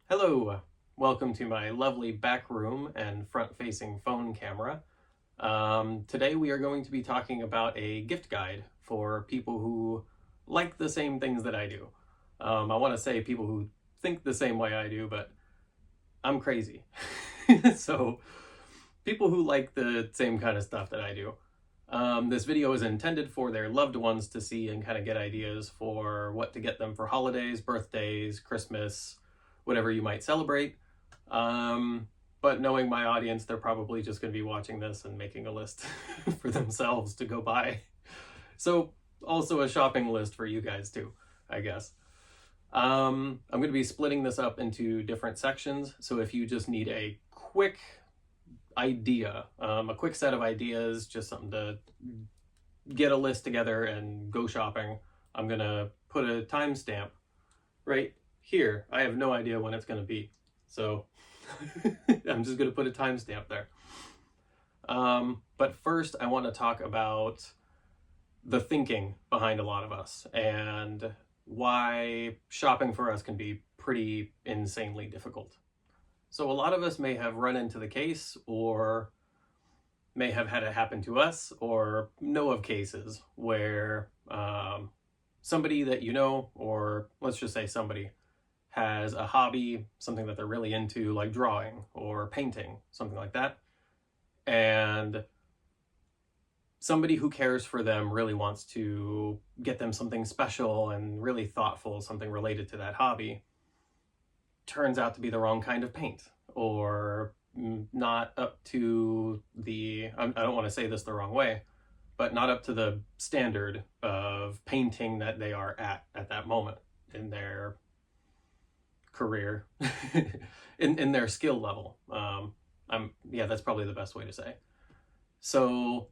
Hello, welcome to my lovely back room and front-facing phone camera. Today we are going to be talking about a gift guide for people who like the same things that I do. I want to say people who think the same way I do, but I'm crazy. So people who like the same kind of stuff that I do. This video is intended for their loved ones to see and kind of get ideas for what to get them for holidays, birthdays, Christmas, whatever you might celebrate. But knowing my audience, they're probably just going to be watching this and making a list for themselves to go buy. So also a shopping list for you guys too, I guess. I'm going to be splitting this up into different sections. So if you just need a quick idea, a quick set of ideas, just something to get a list together and go shopping, I'm going to put a timestamp right here. I have no idea when it's going to be. So I'm just going to put a timestamp there. But first, I want to talk about the thinking behind a lot of us and why shopping for us can be pretty insanely difficult. So a lot of us may have run into the case or may have had it happen to us or know of cases where somebody that you know, or let's just say somebody, has a hobby, something that they're really into, like drawing or painting, something like that. And somebody who cares for them really wants to get them something special and really thoughtful, something related to that hobby. Turns out to be the wrong kind of paint, or not up to the, I don't want to say this the wrong way, but not up to the standard of painting that they are at that moment in their career, in their skill level. Yeah, that's probably the best way to say. So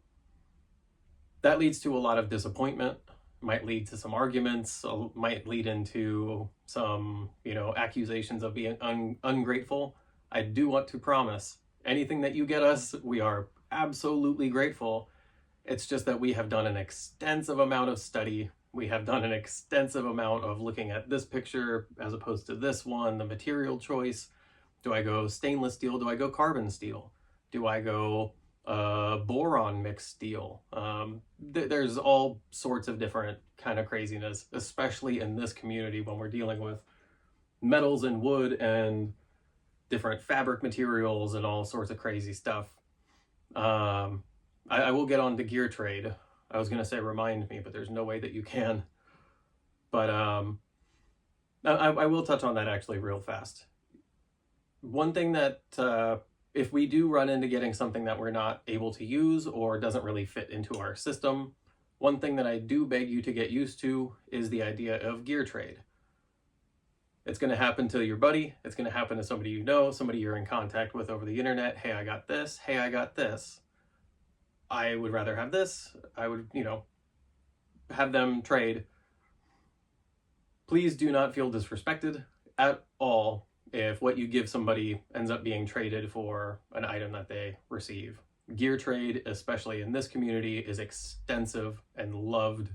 that leads to a lot of disappointment, might lead to some arguments, might lead into some, accusations of being ungrateful. I do want to promise anything that you get us, we are absolutely grateful. It's just that we have done an extensive amount of study. We have done an extensive amount of looking at this picture as opposed to this one, the material choice. Do I go stainless steel? Do I go carbon steel? Do I go boron mixed steel? There's all sorts of different kind of craziness, especially in this community when we're dealing with metals and wood and different fabric materials and all sorts of crazy stuff. I will get on to gear trade. I was going to say remind me, but there's no way that you can. But I will touch on that actually real fast. One thing that if we do run into getting something that we're not able to use or doesn't really fit into our system, one thing that I do beg you to get used to is the idea of gear trade. It's going to happen to your buddy. It's going to happen to somebody you know, somebody you're in contact with over the internet. Hey, I got this. Hey, I got this. I would rather have this. I would, have them trade. Please do not feel disrespected at all if what you give somebody ends up being traded for an item that they receive. Gear trade, especially in this community, is extensive and loved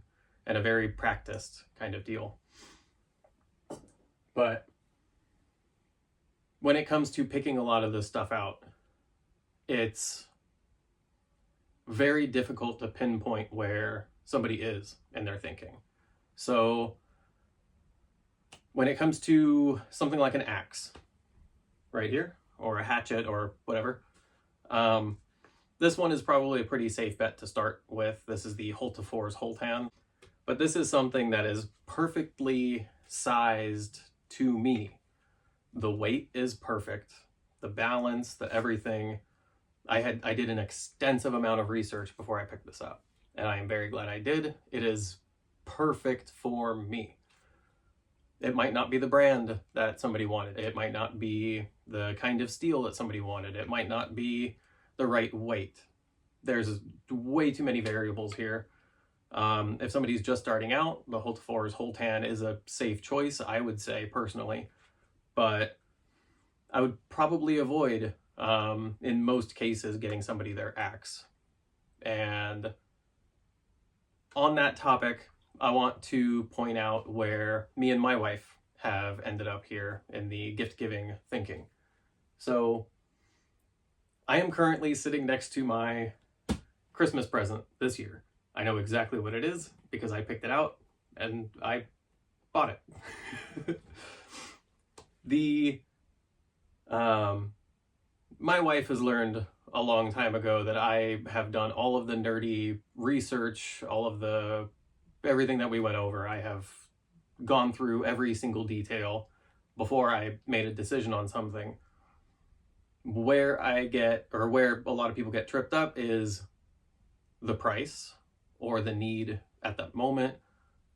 and a very practiced kind of deal. But when it comes to picking a lot of this stuff out, it's very difficult to pinpoint where somebody is in their thinking. So when it comes to something like an axe right here, or a hatchet or whatever, this one is probably a pretty safe bet to start with. This is the Hultafors Holtan, but this is something that is perfectly sized to me. The weight is perfect, the balance, the everything. I did an extensive amount of research before I picked this up, and I am very glad I did. It is perfect for me. It might not be the brand that somebody wanted. It might not be the kind of steel that somebody wanted. It might not be the right weight. There's way too many variables here. If somebody's just starting out, the Hultafors Holtan is a safe choice, I would say personally, but I would probably avoid in most cases getting somebody their axe. And on that topic, I want to point out where me and my wife have ended up here in the gift giving thinking. So I am currently sitting next to my Christmas present this year. I know exactly what it is because I picked it out and I bought it. My wife has learned a long time ago that I have done all of the nerdy research, everything that we went over. I have gone through every single detail before I made a decision on something. Where a lot of people get tripped up is the price or the need at that moment,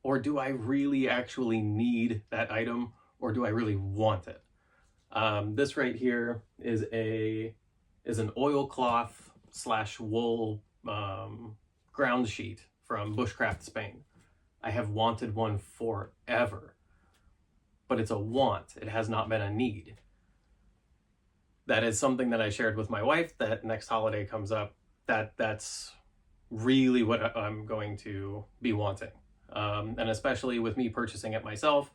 or do I really actually need that item, or do I really want it? This right here is an oilcloth / wool ground sheet from Bushcraft Spain. I have wanted one forever, but it's a want. It has not been a need. That is something that I shared with my wife, that next holiday comes up, that's really what I'm going to be wanting. And especially with me purchasing it myself,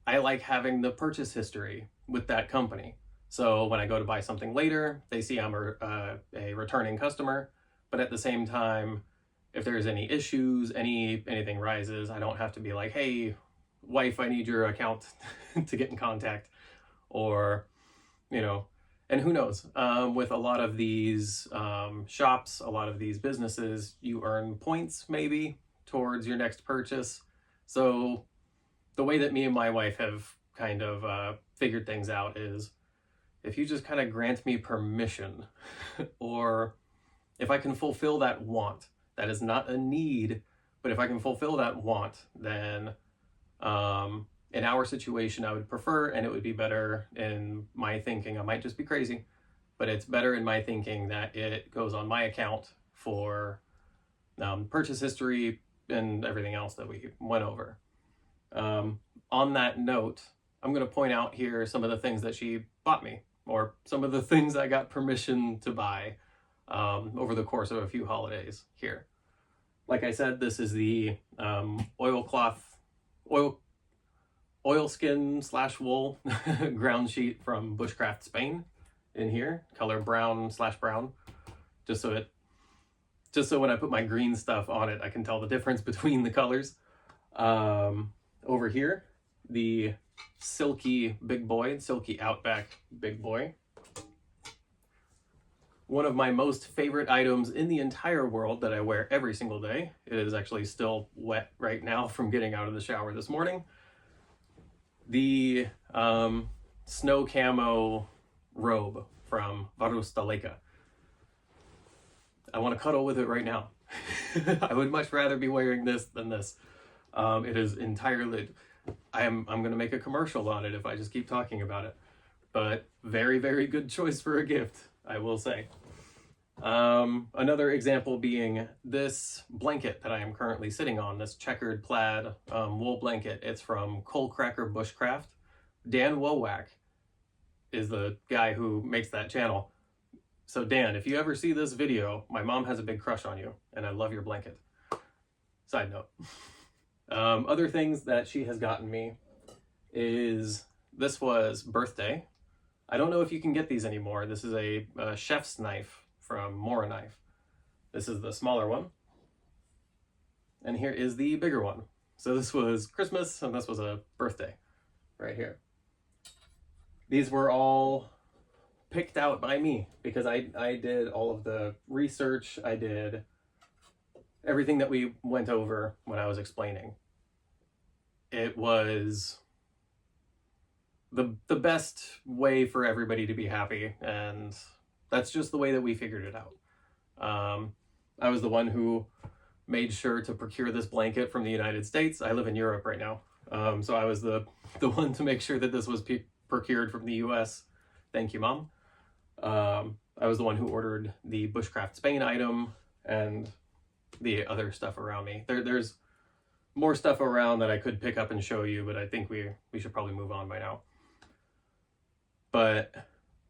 I like having the purchase history with that company. So when I go to buy something later, they see I'm a returning customer, but at the same time, if there's any issues, anything rises, I don't have to be like, hey, wife, I need your account to get in contact. Or, and who knows, with a lot of these shops, a lot of these businesses, you earn points maybe towards your next purchase. So the way that me and my wife have kind of figured things out is, if you just kind of grant me permission, or if I can fulfill that want, that is not a need, but if I can fulfill that want, then in our situation, I would prefer, and it would be better in my thinking. I might just be crazy, but it's better in my thinking that it goes on my account for purchase history and everything else that we went over. On that note, I'm going to point out here some of the things that she bought me, or some of the things I got permission to buy over the course of a few holidays here. Like I said, this is the oilskin / wool ground sheet from Bushcraft Spain in here, color brown / brown, just so when I put my green stuff on it, I can tell the difference between the colors. Over here, the silky Outback Big Boy. One of my most favorite items in the entire world that I wear every single day. It is actually still wet right now from getting out of the shower this morning. The snow camo robe from Varustaleka. I want to cuddle with it right now. I would much rather be wearing this than this. It is entirely, I'm going to make a commercial on it if I just keep talking about it. But very, very good choice for a gift, I will say. Another example being this blanket that I am currently sitting on, this checkered plaid wool blanket. It's from Coalcracker Bushcraft. Dan Wowak is the guy who makes that channel. So Dan, if you ever see this video, my mom has a big crush on you, and I love your blanket. Side note. Other things that she has gotten me is, this was birthday. I don't know if you can get these anymore. This is a chef's knife from Mora Knife. This is the smaller one. And here is the bigger one. So this was Christmas and this was a birthday right here. These were all picked out by me because I did all of the research. I did everything that we went over when I was explaining. It was the best way for everybody to be happy, and that's just the way that we figured it out. I was the one who made sure to procure this blanket from the United States. I live in Europe right now, so I was the one to make sure that this was procured from the US. Thank you, Mom. I was the one who ordered the Bushcraft Spain item and the other stuff around me. There's more stuff around that I could pick up and show you, but I think we should probably move on by now. But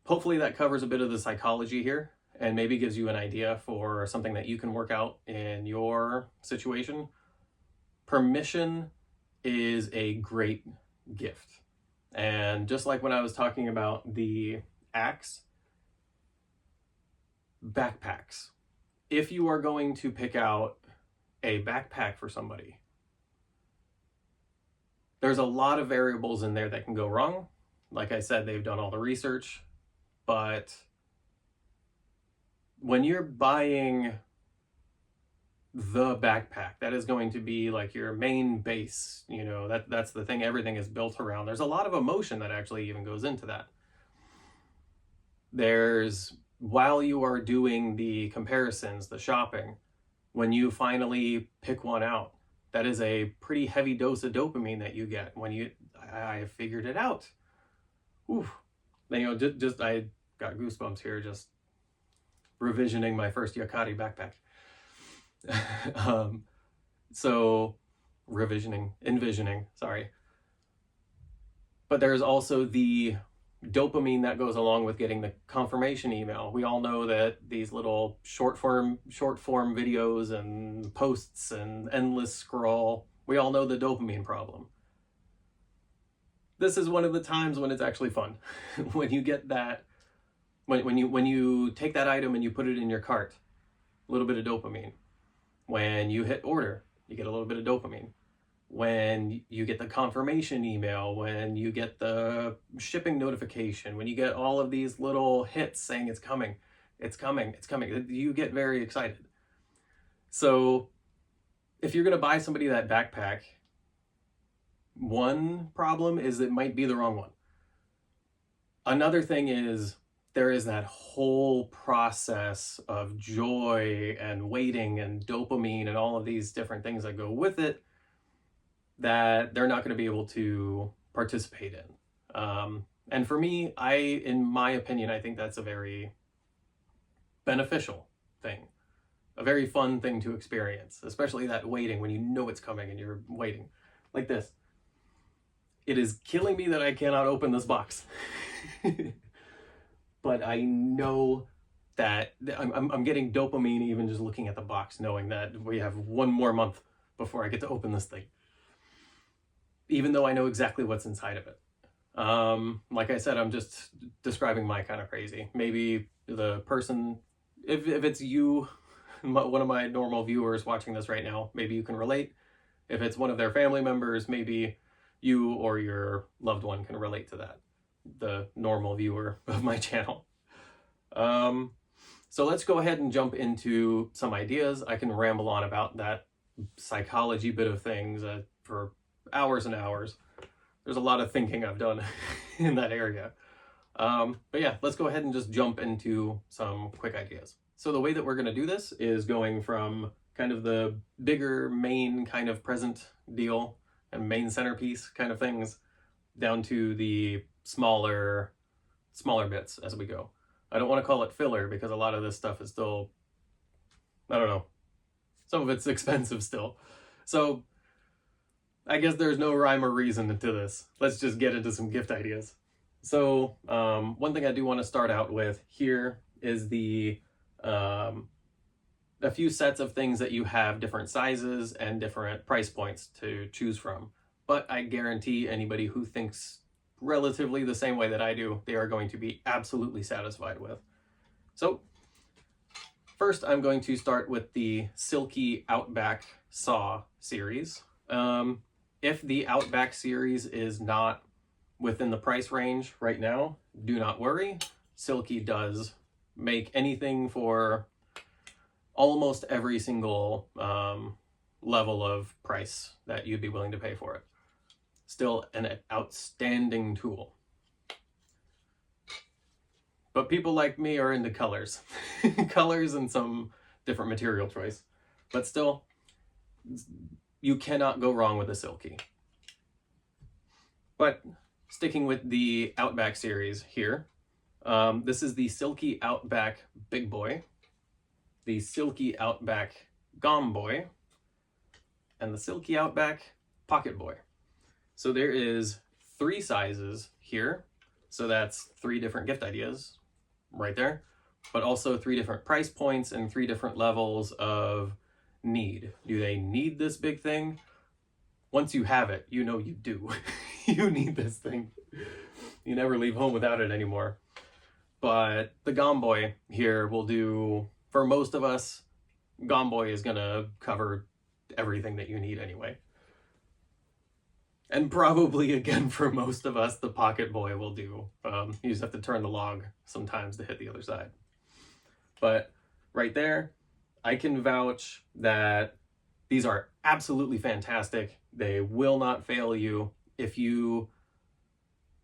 hopefully that covers a bit of the psychology here and maybe gives you an idea for something that you can work out in your situation. Permission is a great gift. And just like when I was talking about the axe, backpacks. If you are going to pick out a backpack for somebody, there's a lot of variables in there that can go wrong. Like I said, they've done all the research, but when you're buying the backpack, that is going to be like your main base, you know, that's the thing everything is built around. There's a lot of emotion that actually even goes into that. There's, while you are doing the comparisons, the shopping, when you finally pick one out, that is a pretty heavy dose of dopamine that you get when I figured it out. Ooh, you know, just I got goosebumps here just revisioning my first Yakari backpack. So envisioning, sorry. But there's also the dopamine that goes along with getting the confirmation email. We all know that these little short form videos and posts and endless scroll, we all know the dopamine problem. This is one of the times when it's actually fun. When you get that, when you take that item and you put it in your cart, a little bit of dopamine. When you hit order, you get a little bit of dopamine. When you get the confirmation email, when you get the shipping notification, when you get all of these little hits saying it's coming, you get very excited. So if you're going to buy somebody that backpack, one problem is it might be the wrong one. Another thing is there is that whole process of joy and waiting and dopamine and all of these different things that go with it that they're not going to be able to participate in. And for me, in my opinion, I think that's a very beneficial thing, a very fun thing to experience, especially that waiting when you know it's coming and you're waiting. Like this. It is killing me that I cannot open this box. But I know that I'm getting dopamine even just looking at the box, knowing that we have one more month before I get to open this thing. Even though I know exactly what's inside of it. Like I said, I'm just describing my kind of crazy. Maybe the person, if it's you, one of my normal viewers watching this right now, maybe you can relate. If it's one of their family members, maybe you or your loved one can relate to that, the normal viewer of my channel. So let's go ahead and jump into some ideas. I can ramble on about that psychology bit of things for hours and hours. There's a lot of thinking I've done in that area. But yeah, let's go ahead and just jump into some quick ideas. So the way that we're going to do this is going from kind of the bigger main kind of present deal and main centerpiece kind of things down to the smaller bits as we go. I don't want to call it filler because a lot of this stuff is still, I don't know, some of it's expensive still. So I guess there's no rhyme or reason to this. Let's just get into some gift ideas. So one thing I do want to start out with here is a few sets of things that you have different sizes and different price points to choose from. But I guarantee anybody who thinks relatively the same way that I do, they are going to be absolutely satisfied with. So first I'm going to start with the Silky Outback Saw series. If the Outback series is not within the price range right now, do not worry. Silky does make anything for almost every single level of price that you'd be willing to pay for it. Still an outstanding tool. But people like me are into colors. Colors and some different material choice. But still, you cannot go wrong with a Silky. But sticking with the Outback series here, this is the Silky Outback Big Boy, the Silky Outback Gom Boy, and the Silky Outback Pocket Boy. So there is 3 sizes here. So that's 3 different gift ideas right there, but also 3 different price points and 3 different levels of need. Do they need this big thing? once you have it, you know you do. You need this thing. You never leave home without it anymore. But the Gomboy here will do, for most of us, Gomboy is gonna cover everything that you need anyway. And probably, again, for most of us, the Pocket Boy will do. You just have to turn the log sometimes to hit the other side. But right there, I can vouch that these are absolutely fantastic. They will not fail you if you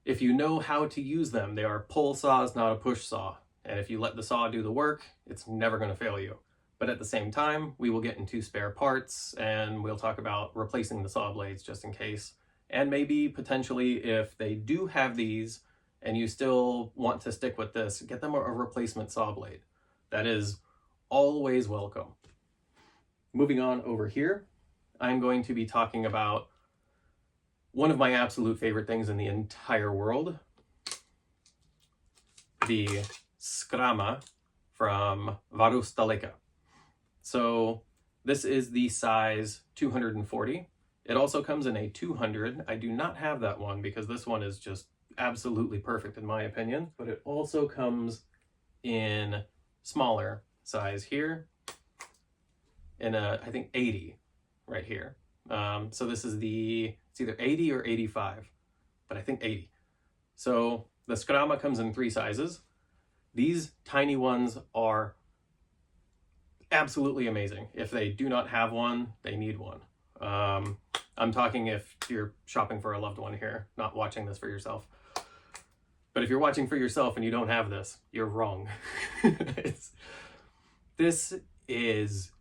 know how to use them. They are pull saws, not a push saw. And if you let the saw do the work, it's never going to fail you. But at the same time, we will get into spare parts, and we'll talk about replacing the saw blades just in case. And maybe potentially, if they do have these and you still want to stick with this, get them a replacement saw blade. That is always welcome. Moving on over here, I'm going to be talking about one of my absolute favorite things in the entire world, the Skrama from Varustaleka. So this is the size 240. It also comes in a 200. I do not have that one because this one is just absolutely perfect in my opinion, but it also comes in smaller size here in a, I think 80 right here. So this is it's either 80 or 85, but I think 80. So the Skrama comes in 3 sizes. These tiny ones are absolutely amazing. If they do not have one, they need one. I'm talking if you're shopping for a loved one here, not watching this for yourself. But if you're watching for yourself and you don't have this, you're wrong. This is,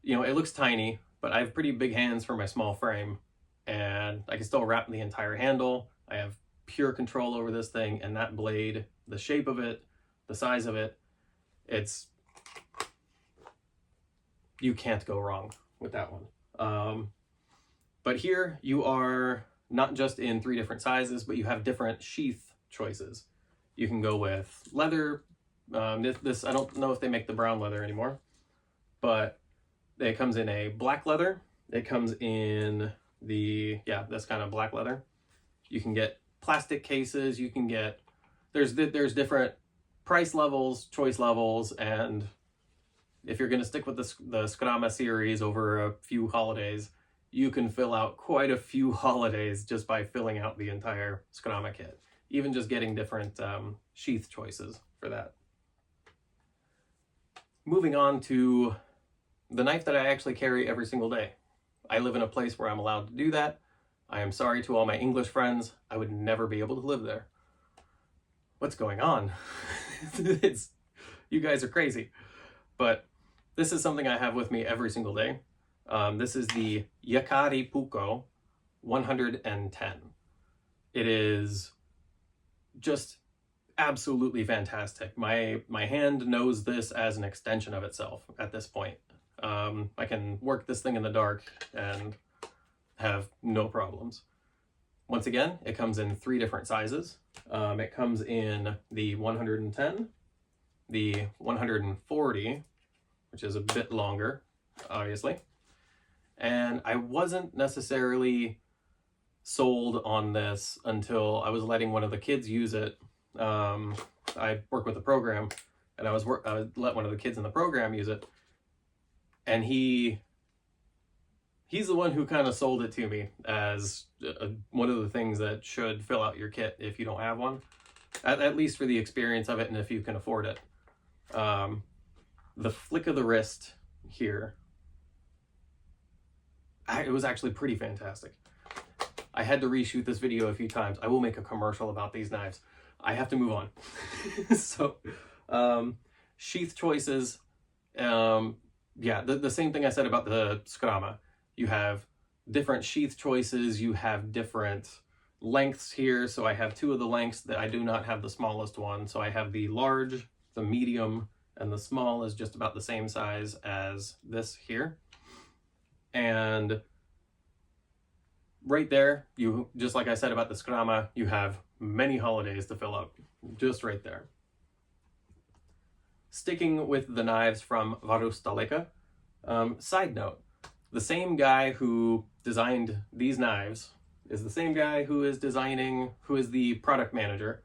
it looks tiny, but I have pretty big hands for my small frame, and I can still wrap the entire handle. I have pure control over this thing, and that blade, the shape of it, the size of it, you can't go wrong with that one. But here you are not just in 3 different sizes, but you have different sheath choices. You can go with leather. This I don't know if they make the brown leather anymore, but it comes in a black leather. It comes in this kind of black leather. You can get plastic cases. You can get, there's different price levels, choice levels, and if you're going to stick with the Skrama series over a few holidays, you can fill out quite a few holidays just by filling out the entire Skrama kit. Even just getting different sheath choices for that. Moving on to the knife that I actually carry every single day. I live in a place where I'm allowed to do that. I am sorry to all my English friends. I would never be able to live there. What's going on? You guys are crazy. But this is something I have with me every single day. This is the Yakari Puko 110. It is just absolutely fantastic. My hand knows this as an extension of itself at this point. I can work this thing in the dark and have no problems. Once again, it comes in 3 different sizes. It comes in the 110, the 140, which is a bit longer, obviously. And I wasn't necessarily sold on this until I was letting one of the kids use it. I work with a program, and I let one of the kids in the program use it, and he's the one who kind of sold it to me as one of the things that should fill out your kit if you don't have one, at least for the experience of it and if you can afford it. The flick of the wrist here, it was actually pretty fantastic. I had to reshoot this video a few times. I will make a commercial about these knives. I have to move on. So, sheath choices. The same thing I said about the Skrama. You have different sheath choices. You have different lengths here. So I have 2 of the lengths that I do not have the smallest one. So I have the large, the medium, and the small is just about the same size as this here. And right there, just like I said about the Skrama, you have many holidays to fill up, just right there. Sticking with the knives from Varustaleka, side note, the same guy who designed these knives is the same guy who is the product manager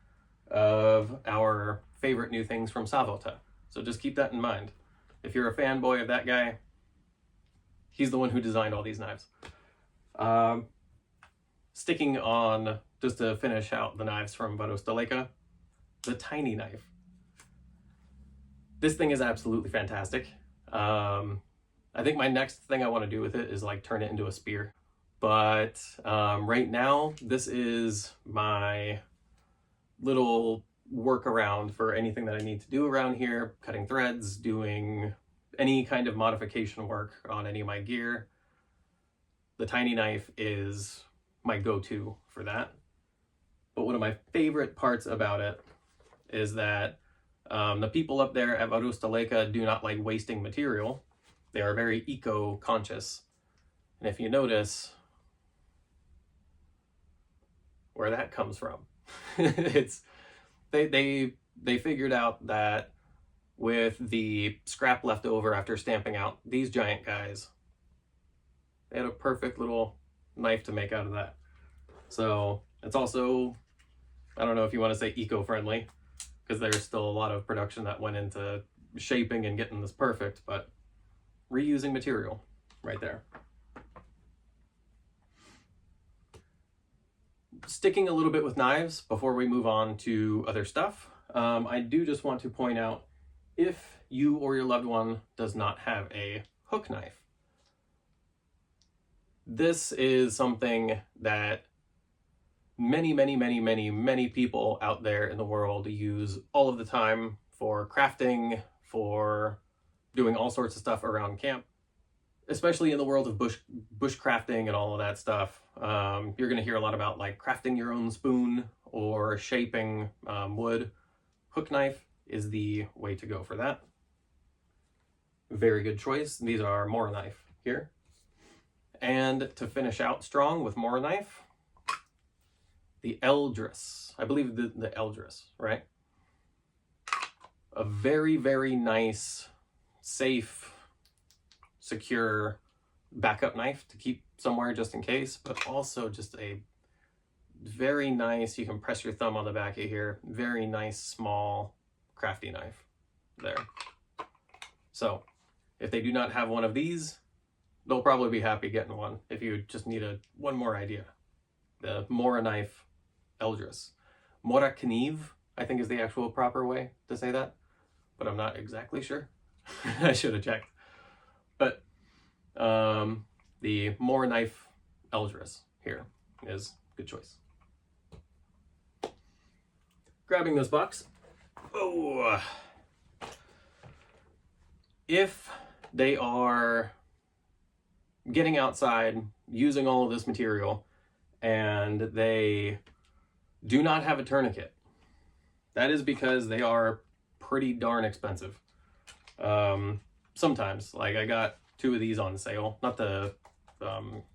of our favorite new things from Savotta. So just keep that in mind. If you're a fanboy of that guy, he's the one who designed all these knives. Sticking on, just to finish out the knives from Savotta, the tiny knife. This thing is absolutely fantastic. I think my next thing I want to do with it is like turn it into a spear. But right now, this is my little workaround for anything that I need to do around here, cutting threads, doing any kind of modification work on any of my gear. The tiny knife is my go-to for that. But one of my favorite parts about it is that the people up there at Savotta do not like wasting material. They are very eco-conscious. And if you notice where that comes from, it's they figured out that with the scrap left over after stamping out these giant guys, they had a perfect little knife to make out of that. So it's also, I don't know if you want to say eco-friendly, because there's still a lot of production that went into shaping and getting this perfect, but reusing material right there. Sticking a little bit with knives before we move on to other stuff, I do just want to point out, if you or your loved one does not have a hook knife, this is something that many people out there in the world use all of the time for crafting, for doing all sorts of stuff around camp, especially in the world of bushcrafting and all of that stuff. You're going to hear a lot about like crafting your own spoon or shaping wood. Hook knife is the way to go for that. Very good choice. These are Mora knife here. And to finish out strong with Mora knife, the Eldris. I believe the Eldris, right? A very nice, safe, secure backup knife to keep somewhere just in case, but also just a very nice, you can press your thumb on the back of here, very nice, small, crafty knife there. So if they do not have one of these, they'll probably be happy getting one if you just need one more idea. The Mora knife Eldris. Mora kniv, I think, is the actual proper way to say that, but I'm not exactly sure. I should have checked. But the Mora knife Eldris here is a good choice. Grabbing this box. Oh, if they are getting outside, using all of this material, and they do not have a tourniquet, that is because they are pretty darn expensive. Sometimes, like I got 2 of these on sale, not the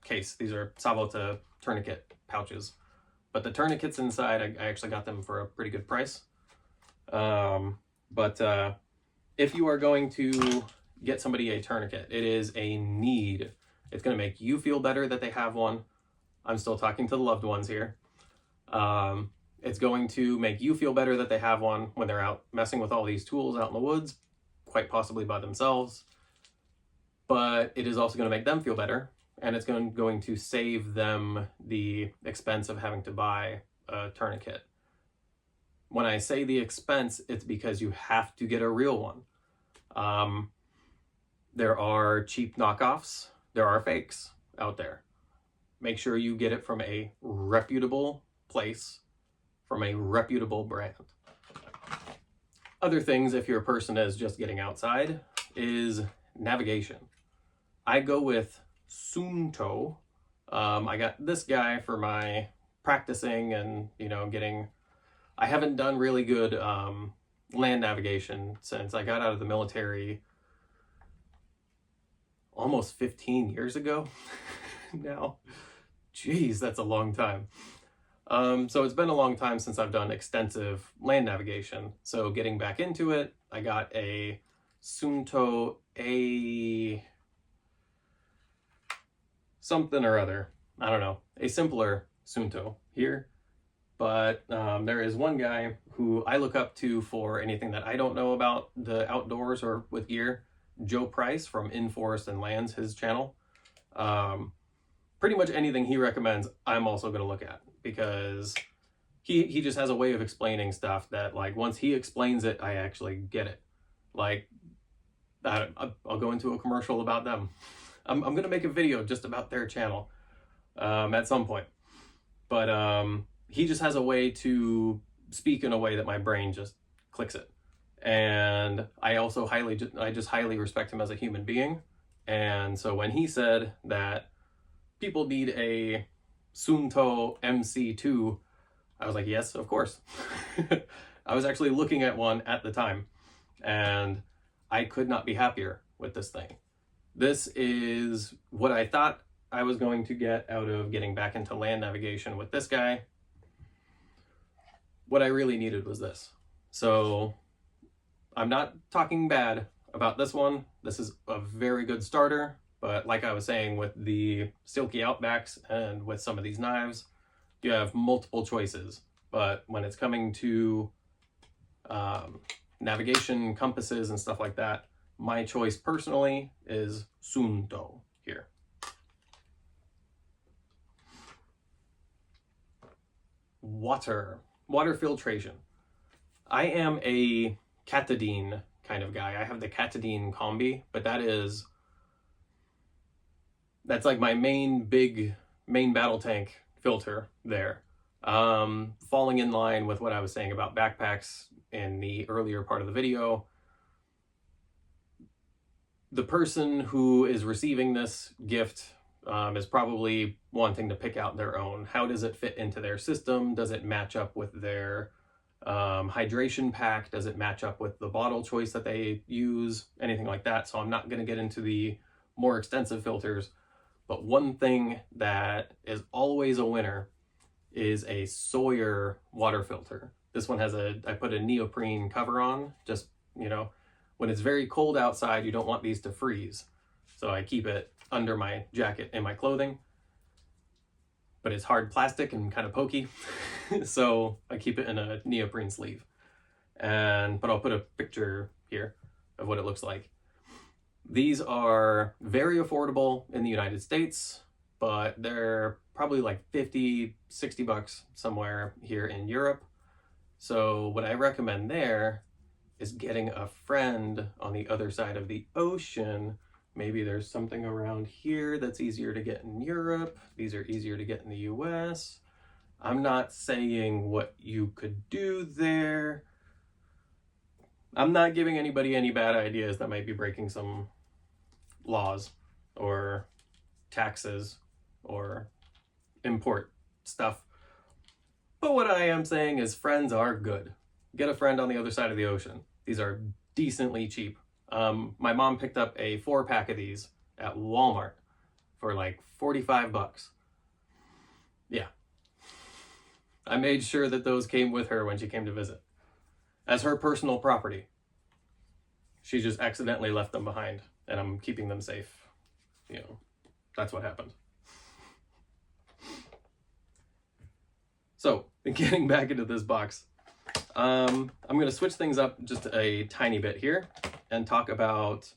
case. These are Savotta tourniquet pouches, but the tourniquets inside, I actually got them for a pretty good price. But if you are going to get somebody a tourniquet, it is a need. It's going to make you feel better that they have one. I'm still talking to the loved ones here. It's going to make you feel better that they have one when they're out messing with all these tools out in the woods, quite possibly by themselves. But it is also going to make them feel better, and it's going to save them the expense of having to buy a tourniquet. When I say the expense, it's because you have to get a real one. There are cheap knockoffs. There are fakes out there. Make sure you get it from a reputable place, from a reputable brand. Other things, if your person is just getting outside, is navigation. I go with Sunto. I got this guy for my practicing and, getting... I haven't done really good land navigation since I got out of the military almost 15 years ago now. Jeez, that's a long time. So it's been a long time since I've done extensive land navigation. So getting back into it, I got a Sunto something or other. I don't know, a simpler Sunto here. But there is one guy who I look up to for anything that I don't know about the outdoors or with gear. Joe Price from In Forest and Lands, his channel. Pretty much anything he recommends, I'm also going to look at, because he just has a way of explaining stuff that, like, once he explains it, I actually get it. Like, I'll go into a commercial about them. I'm going to make a video just about their channel at some point. But he just has a way to speak in a way that my brain just clicks it. And I also just highly respect him as a human being. And so when he said that people need a Sunto MC2, I was like, yes, of course. I was actually looking at one at the time, and I could not be happier with this thing. This is what I thought I was going to get out of getting back into land navigation with this guy. What I really needed was this. So I'm not talking bad about this one. This is a very good starter, but like I was saying, with the Silky Outbacks and with some of these knives, you have multiple choices. But when it's coming to navigation, compasses, and stuff like that, my choice personally is Sunto here. Water filtration. I am a Katadyn kind of guy. I have the Katadyn Combi, but that's like my main battle tank filter there. Falling in line with what I was saying about backpacks in the earlier part of the video, the person who is receiving this gift is probably wanting to pick out their own. How does it fit into their system? Does it match up with their hydration pack? Does it match up with the bottle choice that they use? Anything like that. So I'm not going to get into the more extensive filters. But one thing that is always a winner is a Sawyer water filter. This one has I put a neoprene cover on, just, you know, when it's very cold outside, you don't want these to freeze. So I keep it under my jacket in my clothing, but it's hard plastic and kind of pokey. So I keep it in a neoprene sleeve. But I'll put a picture here of what it looks like. These are very affordable in the United States, but they're probably like 50, 60 bucks somewhere here in Europe. So what I recommend there is getting a friend on the other side of the ocean. Maybe there's something around here that's easier to get in Europe. These are easier to get in the US. I'm not saying what you could do there. I'm not giving anybody any bad ideas that might be breaking some laws or taxes or import stuff. But what I am saying is friends are good. Get a friend on the other side of the ocean. These are decently cheap. My mom picked up a 4-pack of these at Walmart for like 45 bucks. Yeah. I made sure that those came with her when she came to visit as her personal property. She just accidentally left them behind, and I'm keeping them safe. You know, that's what happened. So, getting back into this box, I'm going to switch things up just a tiny bit here and talk about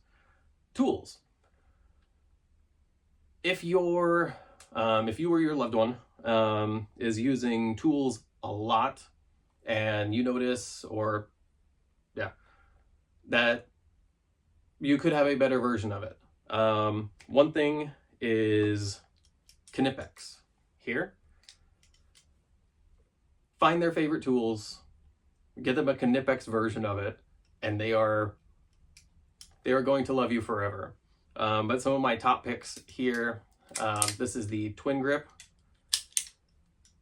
tools. If you or your loved one is using tools a lot, and you notice, that you could have a better version of it. One thing is Knipex here. Find their favorite tools, get them a Knipex version of it, and they are going to love you forever. But some of my top picks here, this is the Twin Grip.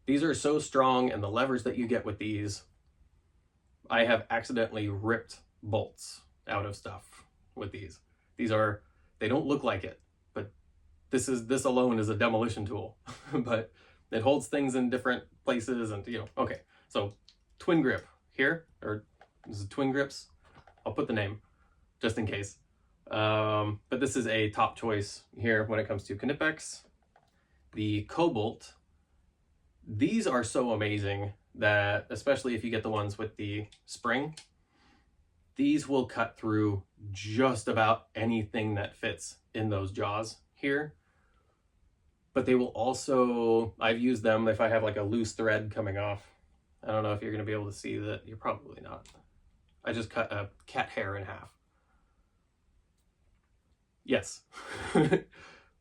These are so strong, and the levers that you get with these, I have accidentally ripped bolts out of stuff with these. They don't look like it, but this alone is a demolition tool. But it holds things in different places, and okay. So Twin Grip here, or this is Twin Grips. I'll put the name just in case. But this is a top choice here when it comes to Knipex. the cobalt, these are so amazing that, especially if you get the ones with the spring, these will cut through just about anything that fits in those jaws here. But they will also, I've used them if I have like a loose thread coming off. I don't know if you're going to be able to see that. You're probably not. I just cut a cat hair in half. Yes.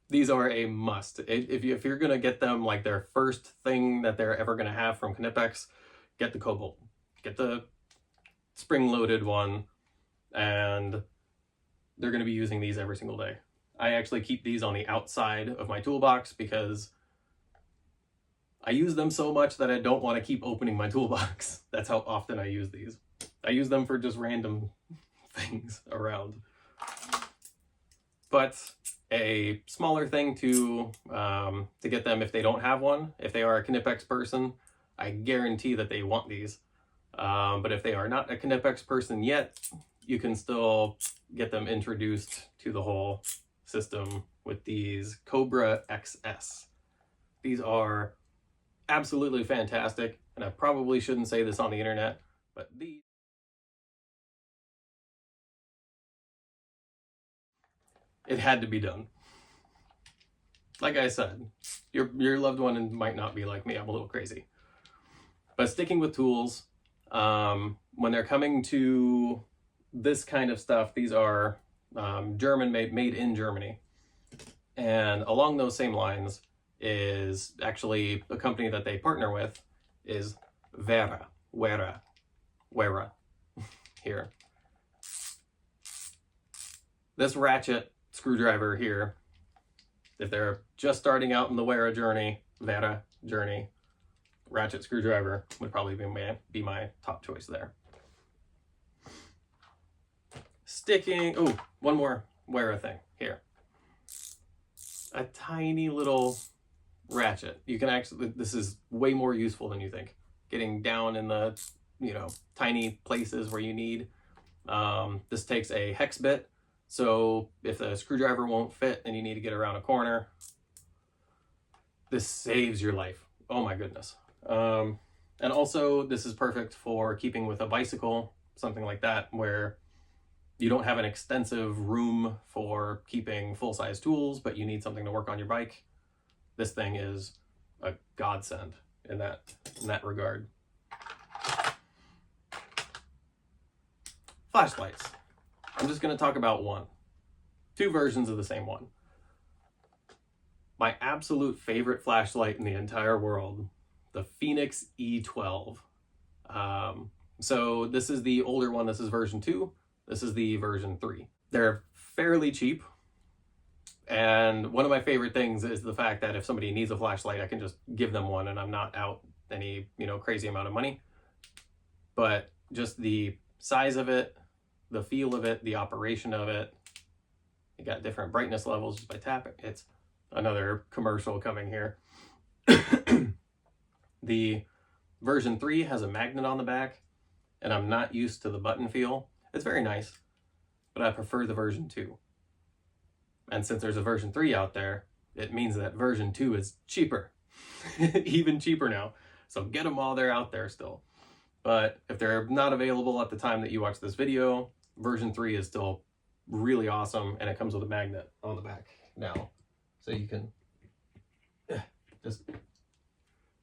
These are a must. If you're going to get them like their first thing that they're ever going to have from Knipex, get the cobalt. Get the spring-loaded one, and they're going to be using these every single day. I actually keep these on the outside of my toolbox because I use them so much that I don't want to keep opening my toolbox. That's how often I use these. I use them for just random things around. But a smaller thing to get them if they don't have one, if they are a Knipex person, I guarantee that they want these. But if they are not a Knipex person yet, you can still get them introduced to the whole system with these Cobra XS. These are absolutely fantastic, and I probably shouldn't say this on the internet, but these... It had to be done. Like I said, your loved one might not be like me. I'm a little crazy. But sticking with tools, when they're coming to this kind of stuff, these are German made in Germany. And along those same lines is actually the company that they partner with is Wera here. This ratchet screwdriver here, if they're just starting out in the Wera journey, ratchet screwdriver would probably be my top choice there. Oh, one more Wera thing here. A tiny little ratchet. You can actually, this is way more useful than you think. Getting down in the, tiny places where you need. This takes a hex bit. So if the screwdriver won't fit and you need to get around a corner, this saves your life. Oh my goodness. And also this is perfect for keeping with a bicycle, something like that, where you don't have an extensive room for keeping full-size tools, but you need something to work on your bike. This thing is a godsend in that regard. Flashlights. I'm just going to talk about one. Two versions of the same one. My absolute favorite flashlight in the entire world, the Phoenix E12. So this is the older one. This is version 2. This is the version 3. They're fairly cheap. And one of my favorite things is the fact that if somebody needs a flashlight, I can just give them one and I'm not out any, crazy amount of money. But just the size of it, the feel of it, the operation of it, you got different brightness levels just by tapping. It's another commercial coming here. The version 3 has a magnet on the back, and I'm not used to the button feel. It's very nice, but I prefer the version 2. And since there's a version 3 out there, it means that version 2 is cheaper. Even cheaper now. So get them while they're out there still. But if they're not available at the time that you watch this video, version 3 is still really awesome, and it comes with a magnet on the back now. So you can just,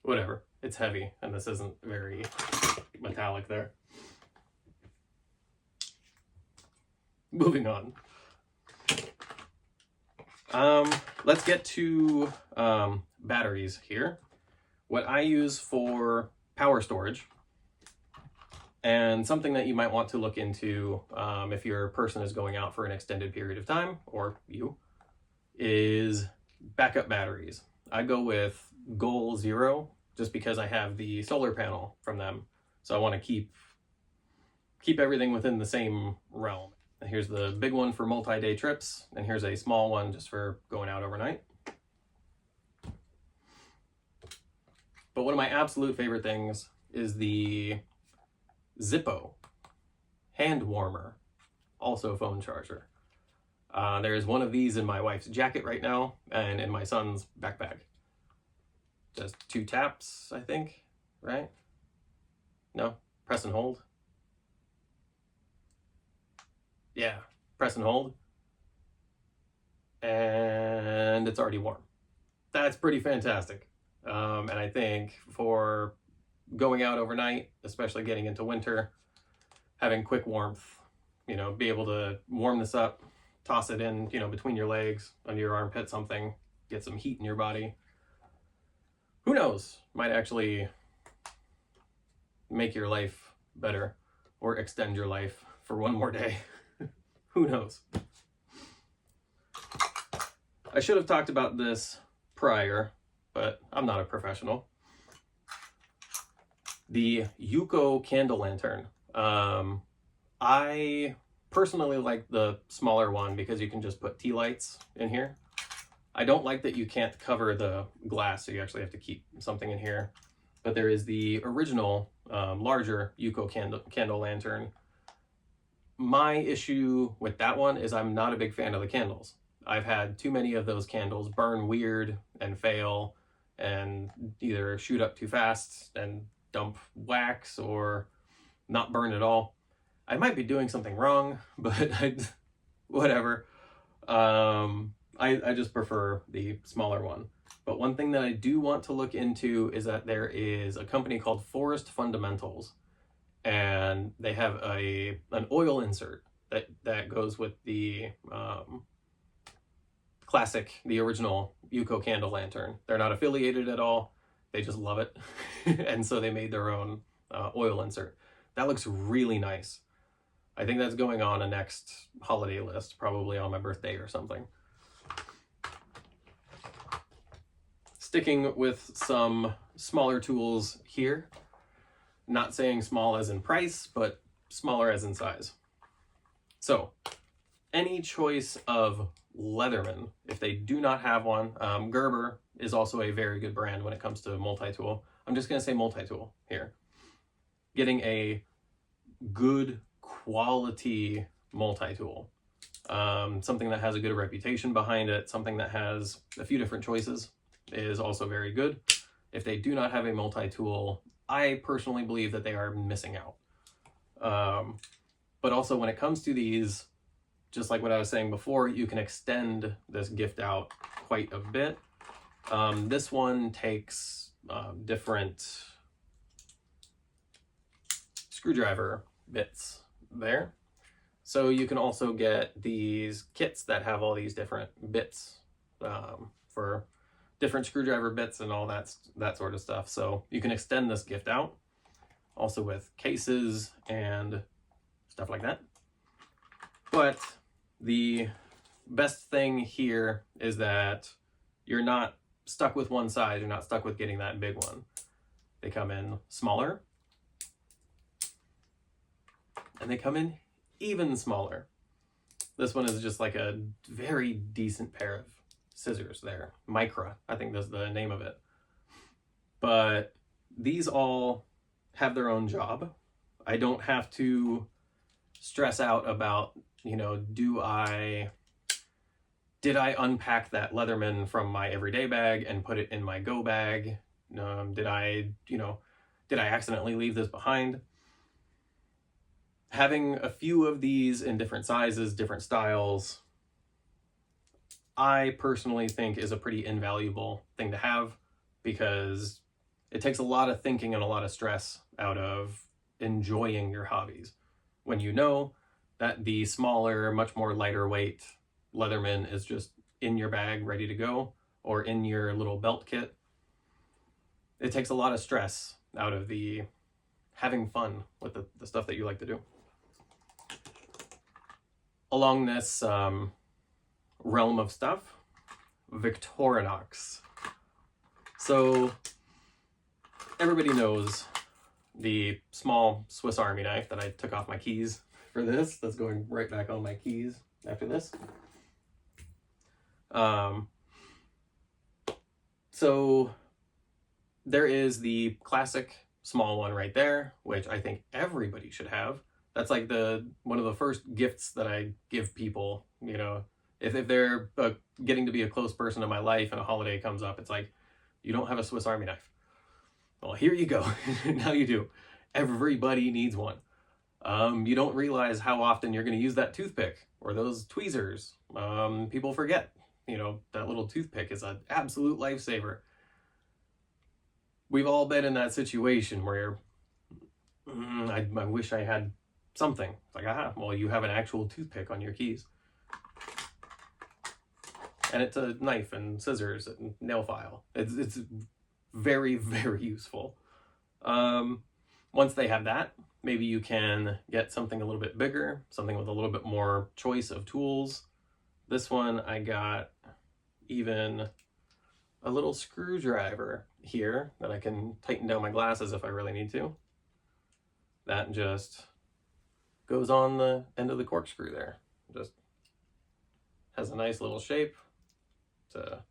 whatever. It's heavy, and this isn't very metallic there. Moving on. Let's get to batteries here. What I use for power storage, and something that you might want to look into if your person is going out for an extended period of time, or you, is backup batteries. I go with Goal Zero just because I have the solar panel from them. So I want to keep everything within the same realm. And here's the big one for multi-day trips, and here's a small one just for going out overnight. But one of my absolute favorite things is the Zippo hand warmer, also phone charger. There's one of these in my wife's jacket right now and in my son's backpack. just 2 taps, I think, right? No, press and hold. Yeah, press and hold. And it's already warm. That's pretty fantastic. And I think for going out overnight, especially getting into winter, having quick warmth, be able to warm this up, toss it in, between your legs, under your armpit, something, get some heat in your body. Who knows? Might actually make your life better or extend your life for one more day. Who knows? I should have talked about this prior, but I'm not a professional. The Yuko candle lantern. I personally like the smaller one because you can just put tea lights in here. I don't like that you can't cover the glass, so you actually have to keep something in here. But there is the original, larger Yuko candle lantern. My issue with that one is I'm not a big fan of the candles. I've had too many of those candles burn weird and fail and either shoot up too fast and dump wax or not burn at all. I might be doing something wrong, but whatever. I just prefer the smaller one. But one thing that I do want to look into is that there is a company called Forest Fundamentals, and they have an oil insert that goes with the classic, the original Yuko candle lantern. They're not affiliated at all. They just love it. And so they made their own oil insert. That looks really nice. I think that's going on a next holiday list, probably on my birthday or something. Sticking with some smaller tools here. Not saying small as in price, but smaller as in size. So, any choice of Leatherman, if they do not have one. Gerber is also a very good brand when it comes to multi-tool. I'm just going to say multi-tool here. Getting a good quality multi-tool. Something that has a good reputation behind it, something that has a few different choices is also very good. If they do not have a multi-tool, I personally believe that they are missing out. But also when it comes to these, just like what I was saying before, you can extend this gift out quite a bit. This one takes different screwdriver bits there. So you can also get these kits that have all these different bits for different screwdriver bits and all that sort of stuff. So you can extend this gift out also with cases and stuff like that. But the best thing here is that you're not stuck with one size. You're not stuck with getting that big one. They come in smaller, and they come in even smaller. This one is just like a very decent pair of scissors there. Micra, I think that's the name of it. But these all have their own job. I don't have to stress out about, did I unpack that Leatherman from my everyday bag and put it in my go bag? Did I accidentally leave this behind? Having a few of these in different sizes, different styles, I personally think is a pretty invaluable thing to have, because it takes a lot of thinking and a lot of stress out of enjoying your hobbies. When you know that the smaller, much more lighter weight Leatherman is just in your bag, ready to go, or in your little belt kit, it takes a lot of stress out of the having fun with the stuff that you like to do. Along this realm of stuff, Victorinox. So everybody knows the small Swiss Army knife that I took off my keys for this. That's going right back on my keys after this. So there is the classic small one right there, which I think everybody should have. That's like one of the first gifts that I give people, if they're getting to be a close person in my life and a holiday comes up, it's like, You don't have a Swiss Army knife. Well, here you go. Now you do. Everybody needs one. You don't realize how often you're going to use that toothpick or those tweezers. People forget, you know, that little toothpick is an absolute lifesaver. We've all been in that situation where I wish I had something. It's like, aha, well, you have an actual toothpick on your keys. And it's a knife and scissors and nail file. It's very, very useful. Once they have that, maybe you can get something a little bit bigger, something with a little bit more choice of tools. This one, I got even a little screwdriver here that I can tighten down my glasses if I really need to. That just goes on the end of the corkscrew there. Just has a nice little shape to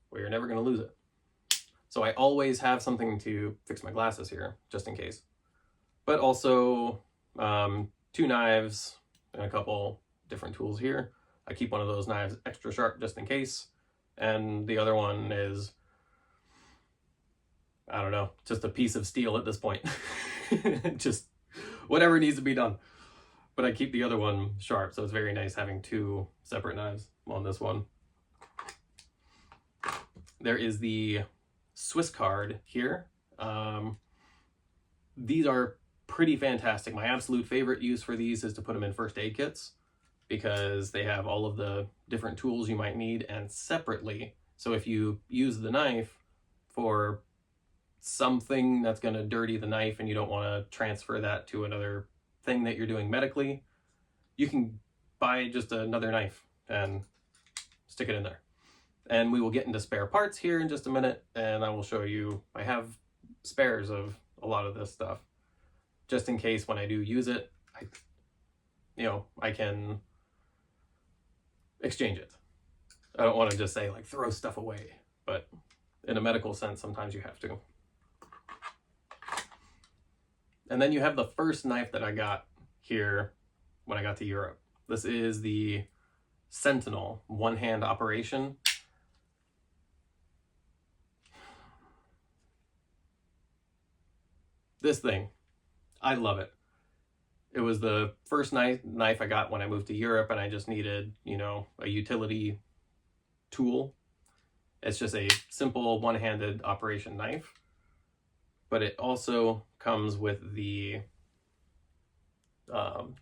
where you're never going to lose it. So I always have something to fix my glasses here, just in case. But also 2 knives and a couple different tools here. I keep one of those knives extra sharp just in case. And the other one is, I don't know, just a piece of steel at this point. Just whatever needs to be done. But I keep the other one sharp, so it's very nice having 2 separate knives on this one. There is the Swiss card here. These are pretty fantastic. My absolute favorite use for these is to put them in first aid kits, because they have all of the different tools you might need, and separately. So if you use the knife for something that's going to dirty the knife and you don't want to transfer that to another thing that you're doing medically, you can buy just another knife and stick it in there. And we will get into spare parts here in just a minute, and I will show you, I have spares of a lot of this stuff, just in case when I do use it, I can exchange it. I don't want to just say like throw stuff away, but in a medical sense, sometimes you have to. And then you have the first knife that I got here when I got to Europe. This is the Sentinel one-hand operation. This thing, I love it. It was the first knife I got when I moved to Europe, and I just needed, a utility tool. It's just a simple one-handed operation knife, but it also comes with the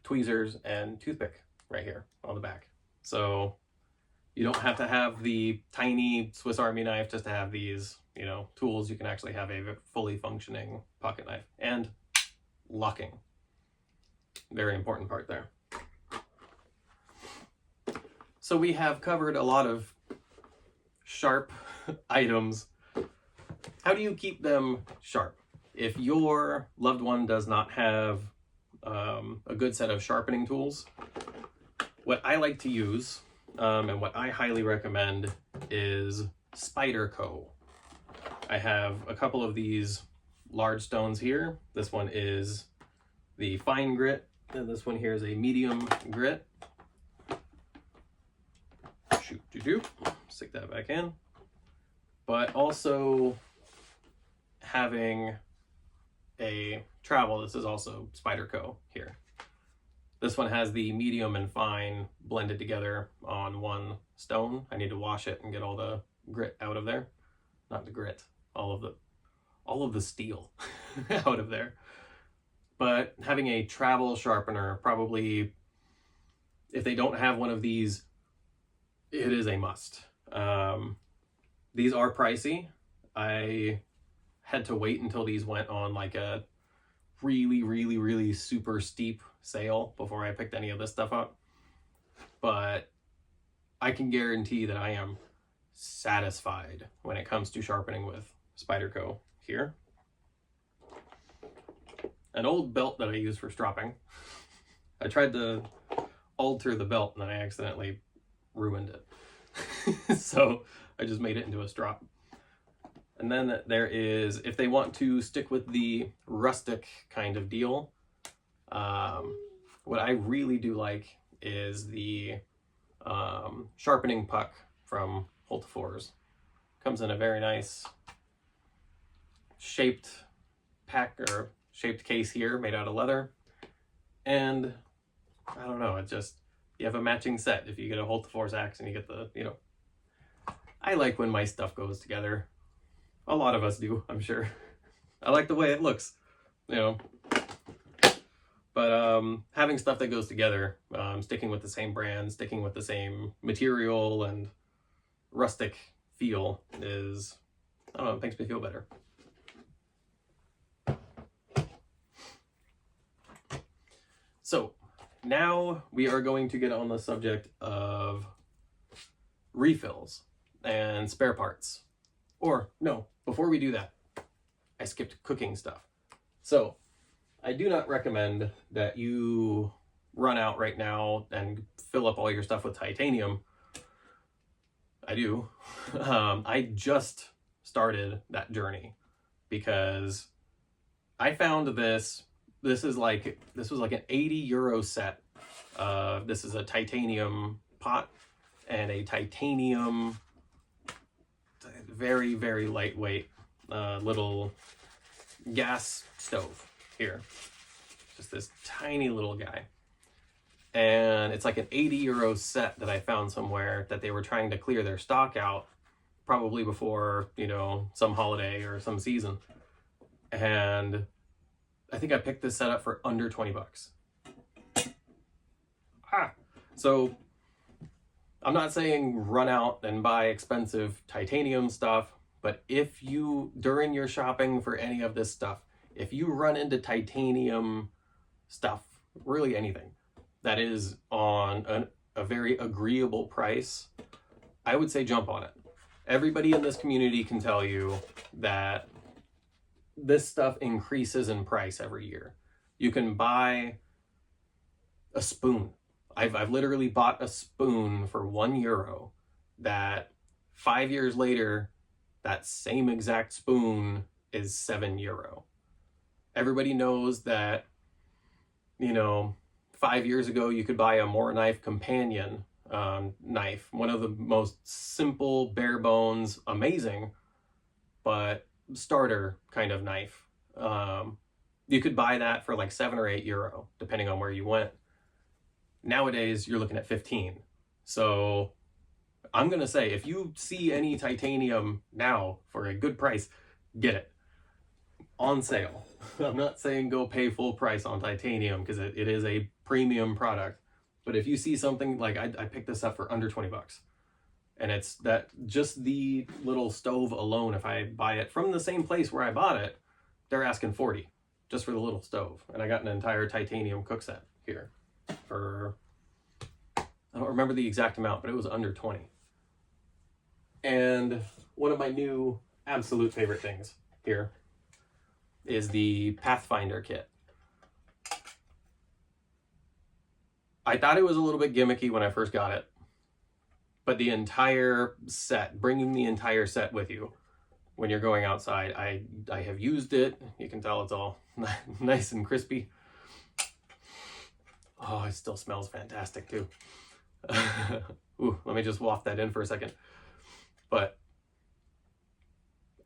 tweezers and toothpick right here on the back. So you don't have to have the tiny Swiss Army knife just to have these, tools. You can actually have a fully functioning pocket knife. And locking. Very important part there. So we have covered a lot of sharp items. How do you keep them sharp? If your loved one does not have a good set of sharpening tools, what I like to use, and what I highly recommend, is Spyderco. I have a couple of these large stones here. This one is the fine grit, and this one here is a medium grit. Stick that back in. But also having a travel, this is also Spyderco here. This one has the medium and fine blended together on one stone. I need to wash it and get all the grit out of there. Not the grit, all of the steel out of there. But having a travel sharpener, probably, if they don't have one of these, it is a must. These are pricey. I had to wait until these went on like a really, really, really super steep sale before I picked any of this stuff up. But I can guarantee that I am satisfied when it comes to sharpening with Spyderco here. An old belt that I use for stropping. I tried to alter the belt and then I accidentally ruined it. So I just made it into a strop. And then there is, if they want to stick with the rustic kind of deal, what I really do like is the sharpening puck from Holtefors. Comes in a very nice shaped pack or shaped case here made out of leather. And I don't know, it just, you have a matching set if you get a Holt Force axe and you get the, I like when my stuff goes together. A lot of us do, I'm sure. I like the way it looks, But having stuff that goes together, sticking with the same brand, sticking with the same material and rustic feel is, I don't know, it makes me feel better. So now we are going to get on the subject of refills and spare parts. Or no, before we do that, I skipped cooking stuff. So I do not recommend that you run out right now and fill up all your stuff with titanium. I do. I just started that journey because I found this. This was like an 80 euro set. This is a titanium pot and a titanium, very, very lightweight little gas stove here. Just this tiny little guy. And it's like an 80 euro set that I found somewhere that they were trying to clear their stock out probably before, some holiday or some season. And I think I picked this set up for under 20 bucks. So I'm not saying run out and buy expensive titanium stuff, but if you, during your shopping for any of this stuff, if you run into titanium stuff, really anything, that is on a very agreeable price, I would say jump on it. Everybody in this community can tell you that this stuff increases in price every year. You can buy a spoon. I've literally bought a spoon for €1 that 5 years later, that same exact spoon is €7. Everybody knows that, 5 years ago, you could buy a More Knife Companion knife, one of the most simple, bare bones, amazing, but starter kind of knife. You could buy that for like €7 or €8, depending on where you went. Nowadays, you're looking at 15. So I'm going to say, if you see any titanium now for a good price, get it. On sale. I'm not saying go pay full price on titanium because it is a premium product. But if you see something like, I picked this up for under 20 bucks. And it's that just the little stove alone, if I buy it from the same place where I bought it, they're asking 40 just for the little stove. And I got an entire titanium cook set here for, I don't remember the exact amount, but it was under 20. And one of my new absolute favorite things here is the Pathfinder kit. I thought it was a little bit gimmicky when I first got it, but the entire set, bringing the entire set with you when you're going outside, I have used it. You can tell it's all nice and crispy. Oh, it still smells fantastic too. Ooh, let me just waft that in for a second. But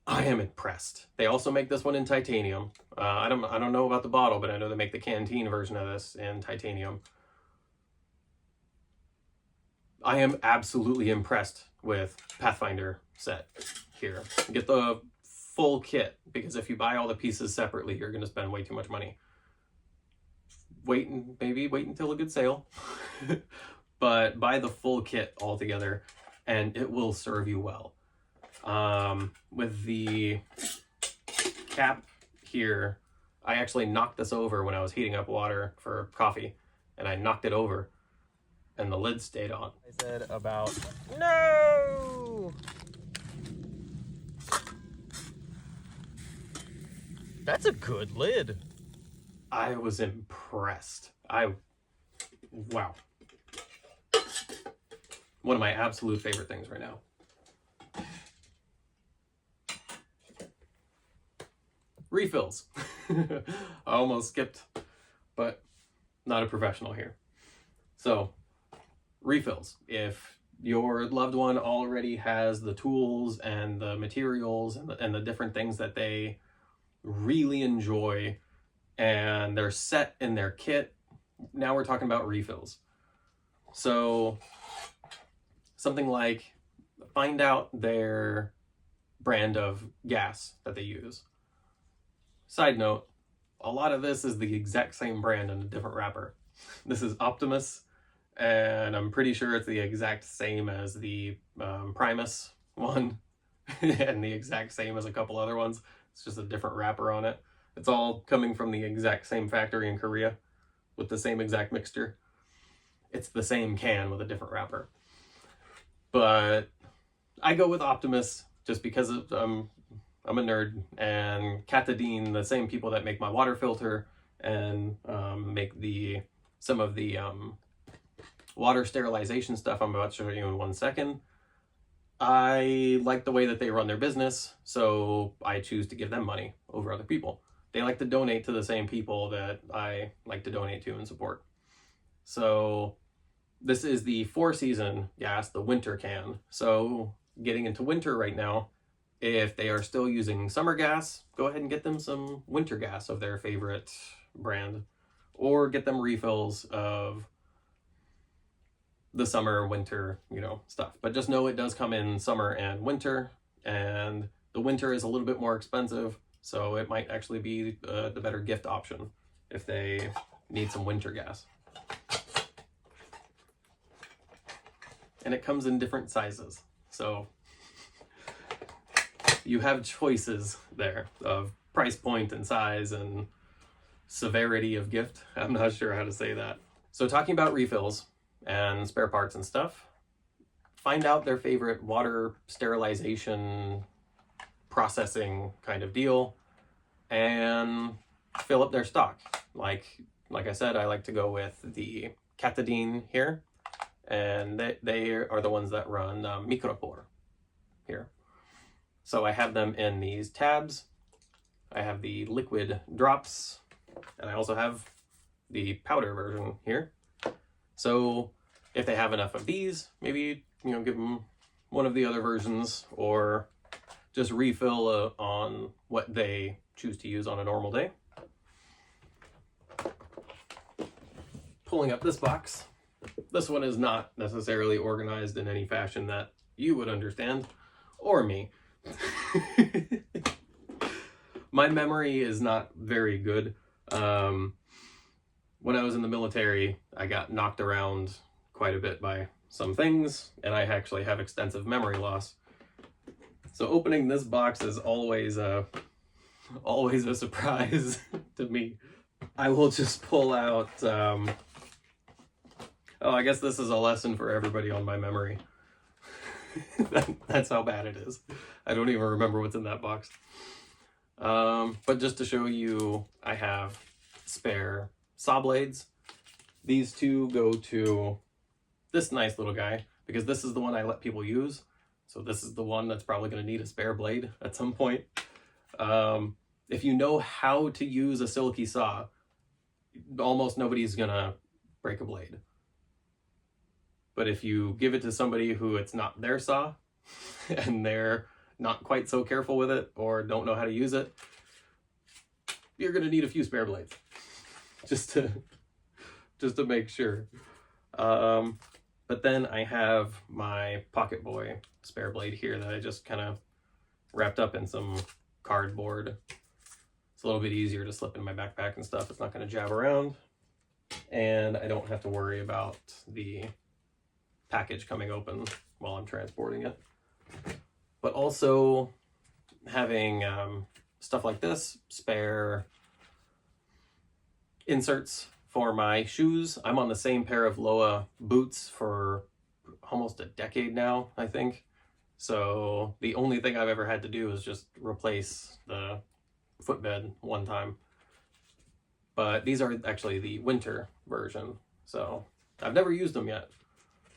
I am impressed. They also make this one in titanium. I don't know about the bottle, but I know they make the canteen version of this in titanium. I am absolutely impressed with Pathfinder set here. Get the full kit, because if you buy all the pieces separately, you're going to spend way too much money. Maybe wait until a good sale, but buy the full kit altogether, and it will serve you well. With the cap here, I actually knocked this over when I was heating up water for coffee, and I knocked it over, and the lid stayed on. I said about, no! That's a good lid. I was impressed. Wow. One of my absolute favorite things right now. Refills. I almost skipped, but not a professional here. So, refills. If your loved one already has the tools and the materials and the different things that they really enjoy, and they're set in their kit. Now we're talking about refills. So something like, find out their brand of gas that they use. Side note, a lot of this is the exact same brand in a different wrapper. This is Optimus, and I'm pretty sure it's the exact same as the Primus one, and the exact same as a couple other ones. It's just a different wrapper on it. It's all coming from the exact same factory in Korea with the same exact mixture. It's the same can with a different wrapper. But I go with Optimus just because of, I'm a nerd, and Katadyn, the same people that make my water filter and make some of the water sterilization stuff I'm about to show you in 1 second. I like the way that they run their business, so I choose to give them money over other people. They like to donate to the same people that I like to donate to and support. So this is the 4-season gas, the winter can. So getting into winter right now, if they are still using summer gas, go ahead and get them some winter gas of their favorite brand, or get them refills of the summer, winter, stuff. But just know it does come in summer and winter, and the winter is a little bit more expensive, so it might actually be the better gift option if they need some winter gas. And it comes in different sizes, so you have choices there of price point and size and severity of gift. I'm not sure how to say that. So talking about refills and spare parts and stuff, find out their favorite water sterilization processing kind of deal and fill up their stock. Like I said, I like to go with the Katadyn here, and they are the ones that run Micropore here. So I have them in these tabs. I have the liquid drops, and I also have the powder version here. So if they have enough of these, maybe give them one of the other versions, or just refill on what they choose to use on a normal day. Pulling up this box. This one is not necessarily organized in any fashion that you would understand, or me. My memory is not very good. When I was in the military, I got knocked around quite a bit by some things, and I actually have extensive memory loss. So opening this box is always a surprise to me. I will just pull out, I guess this is a lesson for everybody on my memory. That's how bad it is. I don't even remember what's in that box. But just to show you, I have spare saw blades. These two go to this nice little guy, because this is the one I let people use. So this is the one that's probably going to need a spare blade at some point. If you know how to use a silky saw, almost nobody's going to break a blade. But if you give it to somebody who it's not their saw, and they're not quite so careful with it, or don't know how to use it, you're going to need a few spare blades just to make sure. But then I have my Pocket Boy spare blade here that I just kind of wrapped up in some cardboard. It's a little bit easier to slip in my backpack and stuff. It's not going to jab around, and I don't have to worry about the package coming open while I'm transporting it. But also having stuff like this, spare inserts for my shoes. I'm on the same pair of Loa boots for almost a decade now, I think. So the only thing I've ever had to do is just replace the footbed one time. But these are actually the winter version. So I've never used them yet,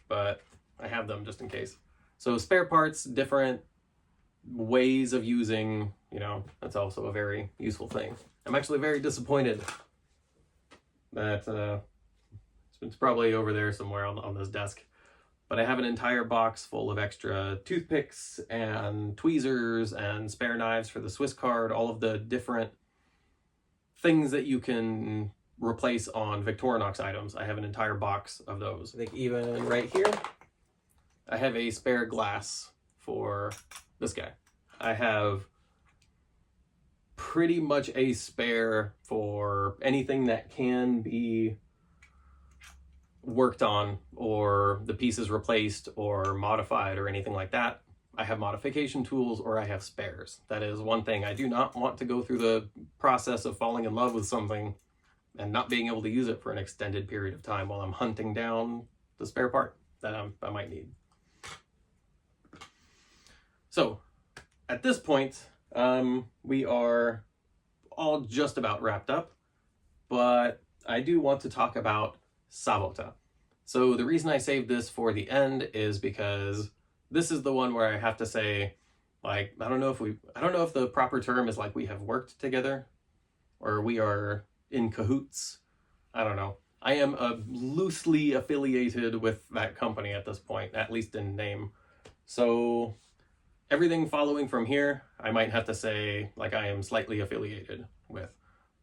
but I have them just in case. So spare parts, different ways of using, that's also a very useful thing. I'm actually very disappointed that it's probably over there somewhere on this desk, but I have an entire box full of extra toothpicks and tweezers and spare knives for the Swiss card, all of the different things that you can replace on Victorinox items. I have an entire box of those. I think even right here, I have a spare glass for this guy. I have pretty much a spare for anything that can be worked on or the pieces replaced or modified or anything like that. I have modification tools or I have spares. That is one thing. I do not want to go through the process of falling in love with something and not being able to use it for an extended period of time while I'm hunting down the spare part that I might need. So at this point, we are all just about wrapped up, but I do want to talk about Savotta. So the reason I saved this for the end is because this is the one where I have to say, like, I don't know if the proper term is like we have worked together or we are in cahoots. I don't know. I am loosely affiliated with that company at this point, at least in name. So everything following from here, I might have to say like I am slightly affiliated with,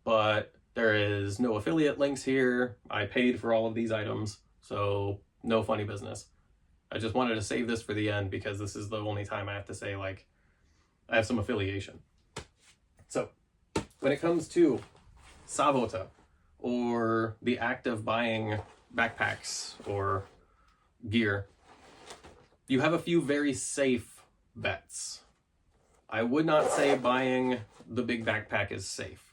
but there is no affiliate links here. I paid for all of these items, so no funny business. I just wanted to save this for the end because this is the only time I have to say like I have some affiliation. So when it comes to Savotta or the act of buying backpacks or gear, you have a few very safe bets. I would not say buying the big backpack is safe.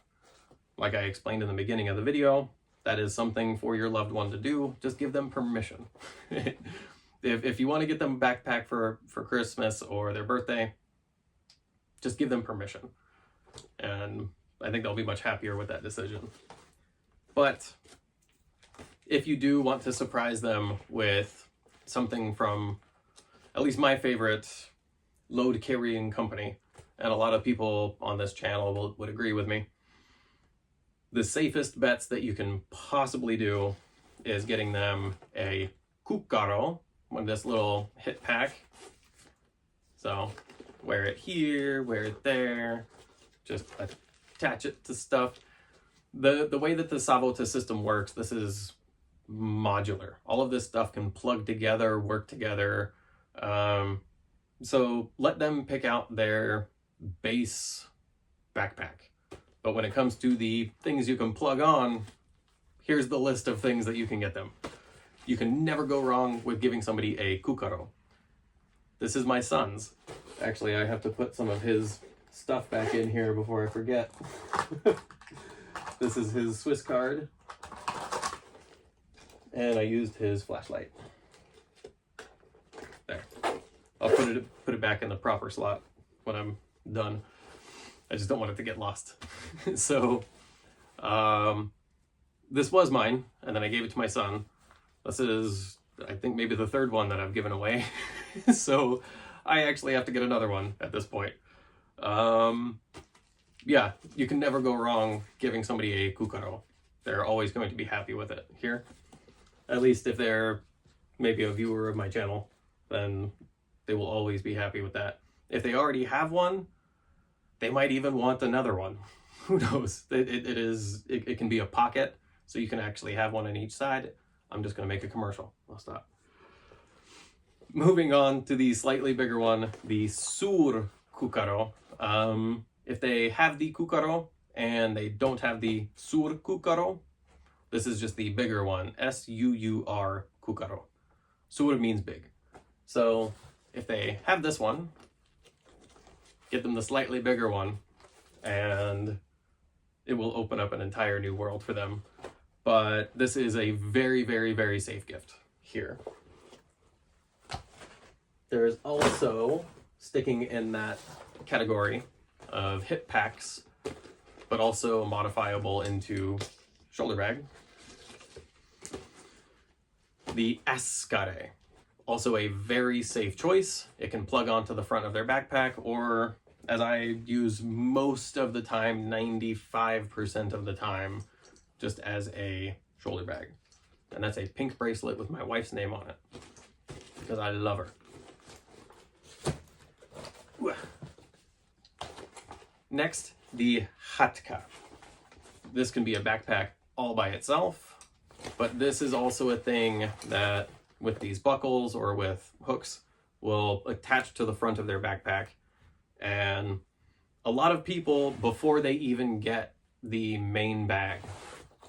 Like I explained in the beginning of the video, that is something for your loved one to do. Just give them permission. If you want to get them a backpack for Christmas or their birthday, just give them permission. And I think they'll be much happier with that decision. But if you do want to surprise them with something from at least my favorite load carrying company, and a lot of people on this channel would agree with me, the safest bets that you can possibly do is getting them a cucaro, this little hit pack. So wear it here, wear it there, just attach it to stuff. The way that the Savotta system works, this is modular. All of this stuff can plug together, work together. So let them pick out their base backpack. But when it comes to the things you can plug on, here's the list of things that you can get them. You can never go wrong with giving somebody a cucaro. This is my son's. Actually, I have to put some of his stuff back in here before I forget. This is his Swiss card. And I used his flashlight. There. I'll put it back in the proper slot when I'm done. I just don't want it to get lost. So, this was mine, and then I gave it to my son. This is, I think, maybe the third one that I've given away. So, I actually have to get another one at this point. Yeah, you can never go wrong giving somebody a cucaro. They're always going to be happy with it. Here, at least if they're maybe a viewer of my channel, then they will always be happy with that. If they already have one, they might even want another one. Who knows? It can be a pocket, so you can actually have one on each side. I'm just going to make a commercial. I'll stop. Moving on to the slightly bigger one, the Sur Cucaro. If they have the Cucaro and they don't have the Sur Cucaro, this is just the bigger one, S-U-U-R Cucaro. Sur means big. So if they have this one, get them the slightly bigger one, and it will open up an entire new world for them. But this is a very, very, very safe gift here. There is also, sticking in that category of hip packs, but also modifiable into shoulder bag, the Ascare. Also a very safe choice. It can plug onto the front of their backpack, or as I use most of the time, 95% of the time, just as a shoulder bag. And that's a pink bracelet with my wife's name on it. because I love her. Next, the chatka. This can be a backpack all by itself, but this is also a thing that with these buckles or with hooks will attach to the front of their backpack. And a lot of people, before they even get the main bag,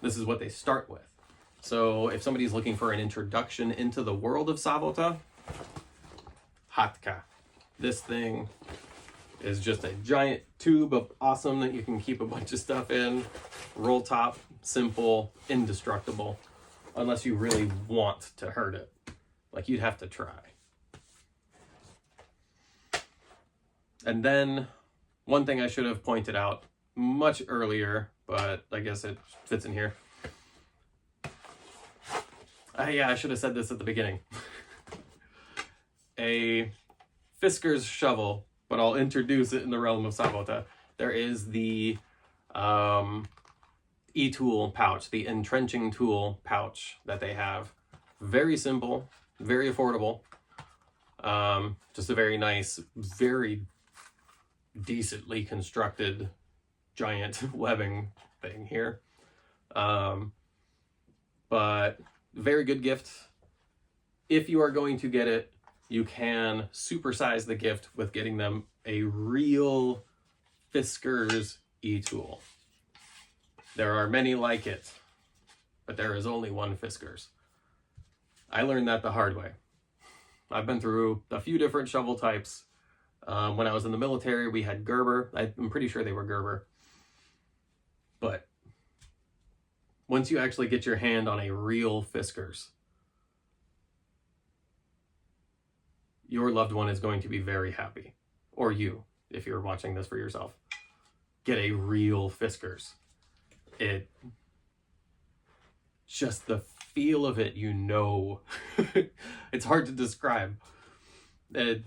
this is what they start with. So if somebody's looking for an introduction into the world of Savotta, chatka. This thing is just a giant tube of awesome that you can keep a bunch of stuff in. Roll top, simple, indestructible, unless you really want to hurt it. Like, you'd have to try. And then one thing I should have pointed out much earlier, but I guess it fits in here. Yeah, I should have said this at the beginning. A fisker's shovel, but I'll introduce it in the realm of Savotta. There is the e-tool pouch, the entrenching tool pouch that they have. Very simple, very affordable. Just a very nice, very decently constructed giant webbing thing here. But very good gift. If you are going to get it, you can supersize the gift with getting them a real Fisker's e-tool. There are many like it, but there is only one Fisker's. I learned that the hard way. I've been through a few different shovel types. When I was in the military, we had Gerber. I'm pretty sure they were Gerber. But once you actually get your hand on a real Fisker's, your loved one is going to be very happy. Or you, if you're watching this for yourself. Get a real Fisker's. Just the feel of it, you know. It's hard to describe. It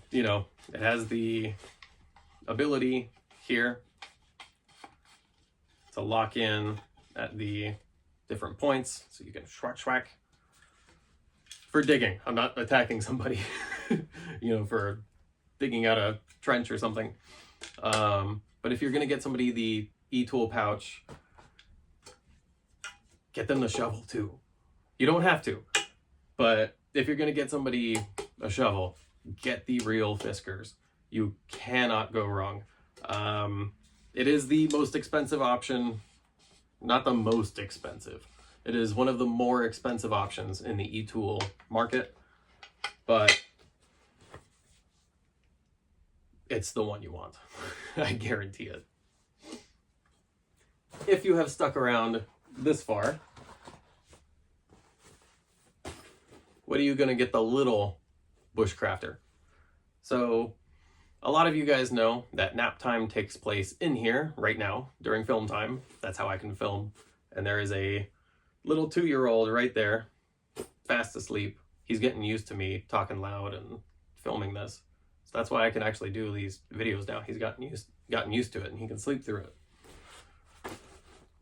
has the ability here to lock in at the different points, so you can schwack for digging. I'm not attacking somebody, for digging out a trench or something. But if you're gonna get somebody the e-tool pouch, get them the shovel too. You don't have to, but if you're gonna get somebody a shovel, get the real Fisker's. You cannot go wrong. It is the most expensive option. Not the most expensive. It is one of the more expensive options in the e-tool market, but it's the one you want. I guarantee it. If you have stuck around this far, what are you gonna get the little bushcrafter? So a lot of you guys know that nap time takes place in here right now during film time. That's how I can film. And there is a little 2-year-old right there, fast asleep. He's getting used to me talking loud and filming this. So that's why I can actually do these videos now. He's gotten used to it, and he can sleep through it.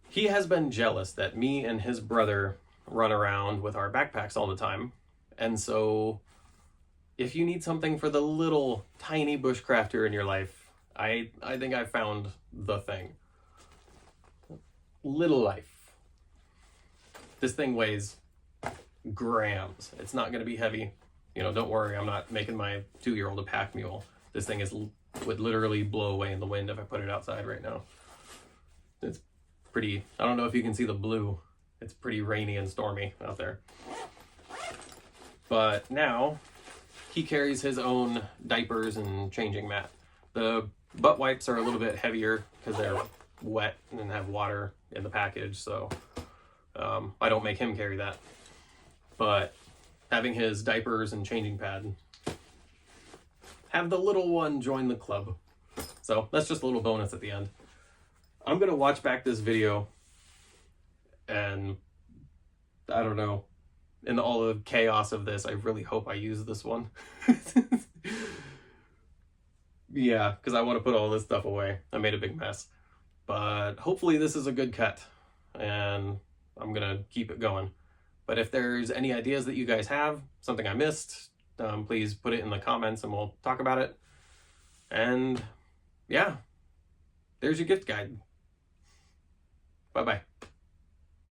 He has been jealous that me and his brother run around with our backpacks all the time. And so if you need something for the little tiny bushcrafter in your life, I think I found the thing. Little Life. This thing weighs grams. It's not going to be heavy. Don't worry, I'm not making my 2-year-old a pack mule. This thing would literally blow away in the wind if I put it outside right now. It's pretty, I don't know if you can see the blue. It's pretty rainy and stormy out there. But now, he carries his own diapers and changing mat. The butt wipes are a little bit heavier because they're wet and have water in the package, so I don't make him carry that. But having his diapers and changing pad, have the little one join the club. So that's just a little bonus at the end. I'm gonna watch back this video, and I don't know, in all the chaos of this, I really hope I use this one. Yeah, because I want to put all this stuff away. I made a big mess. But hopefully this is a good cut, and I'm gonna keep it going. But if there's any ideas that you guys have, something I missed, please put it in the comments and we'll talk about it. And yeah, there's your gift guide. Bye-bye.